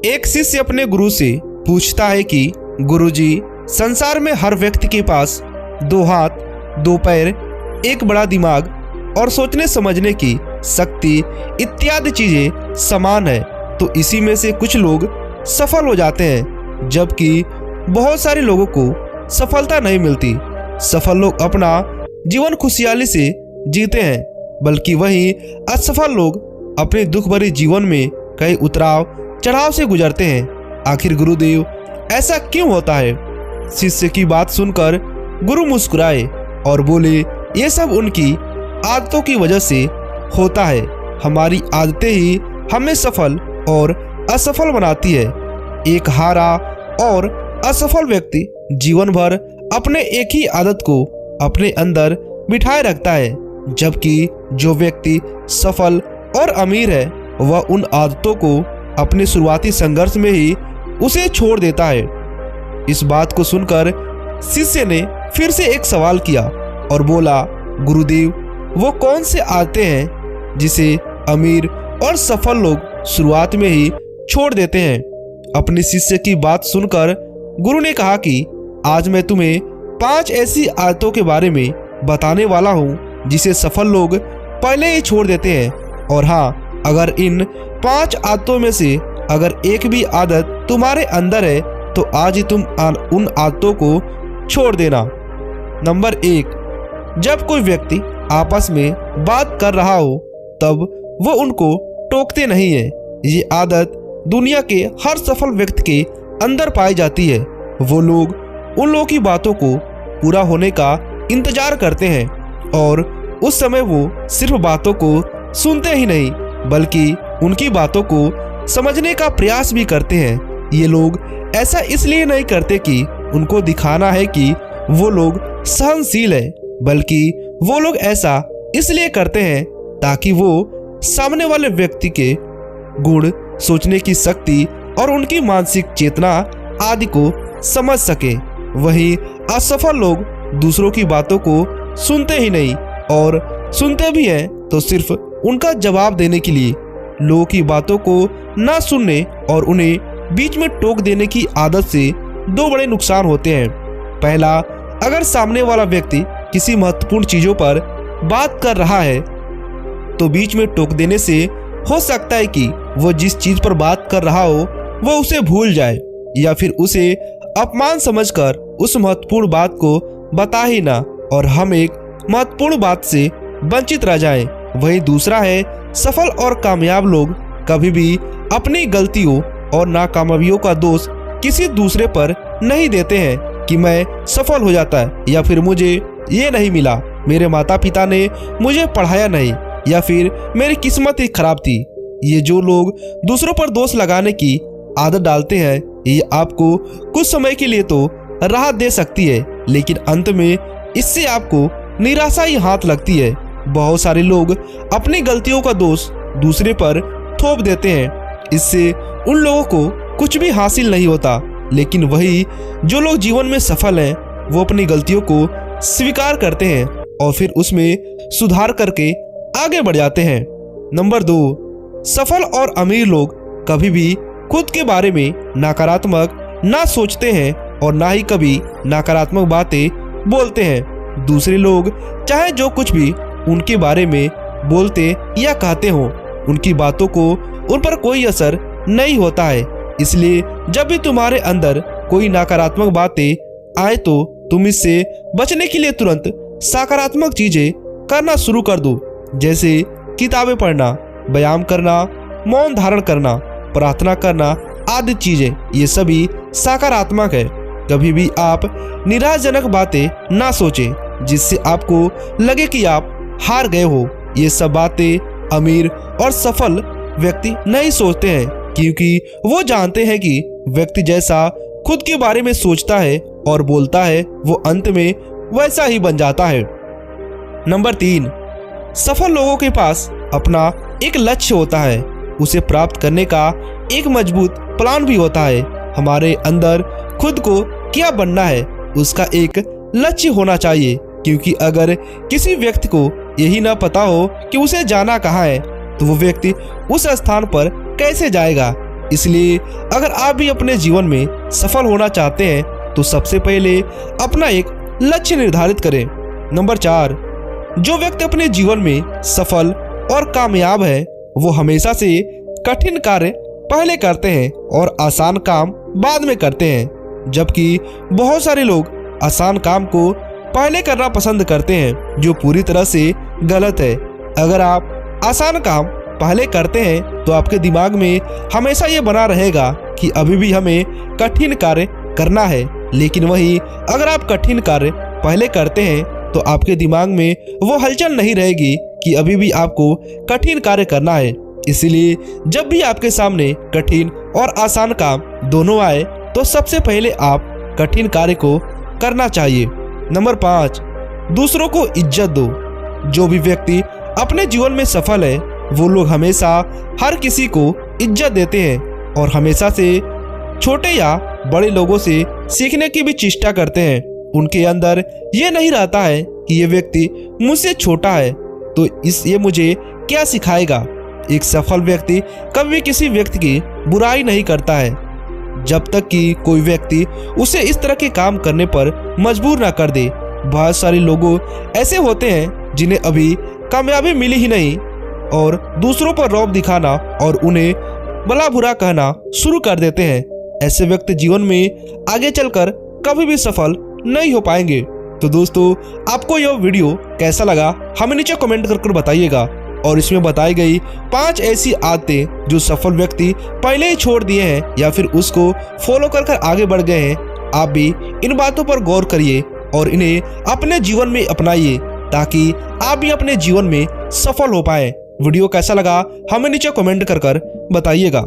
एक शिष्य अपने गुरु से पूछता है कि गुरुजी, संसार में हर व्यक्ति के पास 2 हाथ, 2 पैर, एक बड़ा दिमाग और सोचने समझने की शक्ति इत्यादि चीजें समान है, तो इसी में से कुछ लोग सफल हो जाते हैं जबकि बहुत सारे लोगों को सफलता नहीं मिलती। सफल लोग अपना जीवन खुशहाली से जीते हैं, बल्कि वहीं असफल लोग अपने दुख भरे जीवन में कई उतराव चढ़ाव से गुजरते हैं। आखिर गुरुदेव ऐसा क्यों होता है? शिष्य की बात सुनकर गुरु मुस्कुराए और बोले, ये सब उनकी आदतों की वजह से होता है। हमारी आदतें ही हमें सफल और असफल बनाती है। एक हारा और असफल व्यक्ति जीवन भर अपने एक ही आदत को अपने अंदर बिठाए रखता है, जबकि जो व्यक्ति सफल और अमीर है वह उन आदतों को अपने शुरुआती संघर्ष में ही उसे छोड़ देता है। इस बात को सुनकर शिष्य ने फिर से एक सवाल किया और बोला, गुरुदेव, वो कौन से आदतें हैं जिसे अमीर और सफल लोग शुरुआत में ही छोड़ देते हैं? अपने शिष्य की बात सुनकर गुरु ने कहा कि आज मैं तुम्हें 5 ऐसी आदतों के बारे में बताने वाला हूँ जिसे सफल लोग पहले ही छोड़ देते हैं। और हाँ, अगर इन 5 आदतों में से अगर एक भी आदत तुम्हारे अंदर है तो आज ही तुम उन आदतों को छोड़ देना। नंबर 1, जब कोई व्यक्ति आपस में बात कर रहा हो तब वो उनको टोकते नहीं है। ये आदत दुनिया के हर सफल व्यक्ति के अंदर पाई जाती है। वो लोग उन लोगों की बातों को पूरा होने का इंतजार करते हैं और उस समय वो सिर्फ बातों को सुनते ही नहीं बल्कि उनकी बातों को समझने का प्रयास भी करते हैं। ये लोग ऐसा इसलिए नहीं करते कि उनको दिखाना है कि वो लोग सहनशील है, बल्कि वो लोग ऐसा इसलिए करते हैं ताकि वो सामने वाले व्यक्ति के गुण, सोचने की शक्ति और उनकी मानसिक चेतना आदि को समझ सके। वहीं असफल लोग दूसरों की बातों को सुनते ही नहीं और सुनते भी हैं तो सिर्फ उनका जवाब देने के लिए। लोगों की बातों को ना सुनने और उन्हें बीच में टोक देने की आदत से 2 बड़े नुकसान होते हैं। पहला, अगर सामने वाला व्यक्ति किसी महत्वपूर्ण चीजों पर बात कर रहा है तो बीच में टोक देने से हो सकता है कि वो जिस चीज पर बात कर रहा हो वो उसे भूल जाए या फिर उसे अपमान समझकर उस महत्वपूर्ण बात को बता ही ना और हम एक महत्वपूर्ण बात से वंचित रह जाएं। वहीं दूसरा है, सफल और कामयाब लोग कभी भी अपनी गलतियों और नाकामयाबियों का दोष किसी दूसरे पर नहीं देते हैं कि मैं सफल हो जाता है या फिर मुझे ये नहीं मिला, मेरे माता पिता ने मुझे पढ़ाया नहीं या फिर मेरी किस्मत ही खराब थी। ये जो लोग दूसरों पर दोष लगाने की आदत डालते हैं ये आपको कुछ समय के लिए तो राहत दे सकती है, लेकिन अंत में इससे आपको निराशा ही हाथ लगती है। बहुत सारे लोग अपनी गलतियों का दोष दूसरे पर थोप देते हैं, इससे उन लोगों को कुछ भी हासिल नहीं होता। लेकिन वही जो लोग जीवन में सफल हैं वो अपनी गलतियों को स्वीकार करते हैं और फिर उसमें सुधार करके आगे बढ़ जाते हैं। नंबर 2, सफल और अमीर लोग कभी भी खुद के बारे में नकारात्मक ना सोचते हैं और ना ही कभी नकारात्मक बातें बोलते हैं। दूसरे लोग चाहे जो कुछ भी उनके बारे में बोलते या कहते हो, उनकी बातों को उन पर कोई असर नहीं होता है। इसलिए जब भी तुम्हारे अंदर कोई नकारात्मक बातें आए तो तुम इससे बचने के लिए तुरंत सकारात्मक चीजें करना शुरू कर दो, जैसे किताबें पढ़ना, व्यायाम करना, मौन धारण करना, प्रार्थना करना आदि चीजें। ये सभी सकारात्मक है। कभी भी आप निराशाजनक बातें ना सोचें जिससे आपको लगे कि आप हार गए हो। ये सब बातें अमीर और सफल व्यक्ति नहीं सोचते हैं क्योंकि वो जानते हैं कि व्यक्ति जैसा खुद के बारे में सोचता है और बोलता है वो अंत में वैसा ही बन जाता है। नंबर 3, सफल लोगों के पास अपना एक लक्ष्य होता है, उसे प्राप्त करने का एक मजबूत प्लान भी होता है। हमारे अंदर खुद को क्या बनना है उसका एक लक्ष्य होना चाहिए, क्योंकि अगर किसी व्यक्ति को यही ना पता हो कि उसे जाना कहाँ है तो वो व्यक्ति उस स्थान पर कैसे जाएगा। इसलिए अगर आप भी अपने जीवन में सफल होना चाहते हैं तो सबसे पहले अपना एक लक्ष्य निर्धारित करें। नंबर 4, जो व्यक्ति अपने जीवन में सफल और कामयाब है वो हमेशा से कठिन कार्य पहले करते हैं और आसान काम बाद में करते हैं, जबकि बहुत सारे लोग आसान काम को पहले करना पसंद करते हैं, जो पूरी तरह से गलत है। अगर आप आसान काम पहले करते हैं तो आपके दिमाग में हमेशा ये बना रहेगा कि अभी भी हमें कठिन कार्य करना है, लेकिन वहीं अगर आप कठिन कार्य पहले करते हैं तो आपके दिमाग में वो हलचल नहीं रहेगी कि अभी भी आपको कठिन कार्य करना है। इसलिए जब भी आपके सामने कठिन और आसान काम दोनों आए तो सबसे पहले आप कठिन कार्य को करना चाहिए। नंबर 5, दूसरों को इज्जत दो। जो भी व्यक्ति अपने जीवन में सफल है वो लोग हमेशा हर किसी को इज्जत देते हैं और हमेशा से छोटे या बड़े लोगों से सीखने की भी चेष्टा करते हैं। उनके अंदर ये नहीं रहता है कि ये व्यक्ति मुझसे छोटा है तो ये मुझे क्या सिखाएगा। एक सफल व्यक्ति कभी किसी व्यक्ति की बुराई नहीं करता है जब तक कि कोई व्यक्ति उसे इस तरह के काम करने पर मजबूर ना कर दे। बहुत सारे लोगों ऐसे होते हैं जिन्हें अभी कामयाबी मिली ही नहीं और दूसरों पर रौब दिखाना और उन्हें भला बुरा कहना शुरू कर देते हैं। ऐसे व्यक्ति जीवन में आगे चलकर कभी भी सफल नहीं हो पाएंगे। तो दोस्तों, आपको यह वीडियो कैसा लगा हमें नीचे कमेंट कर बताइएगा और इसमें बताई गई 5 ऐसी आदतें जो सफल व्यक्ति पहले ही छोड़ दिए हैं या फिर उसको फॉलो कर आगे बढ़ गए हैं, आप भी इन बातों पर गौर करिए और इन्हें अपने जीवन में अपनाइए ताकि आप भी अपने जीवन में सफल हो पाए। वीडियो कैसा लगा हमें नीचे कमेंट कर बताइएगा।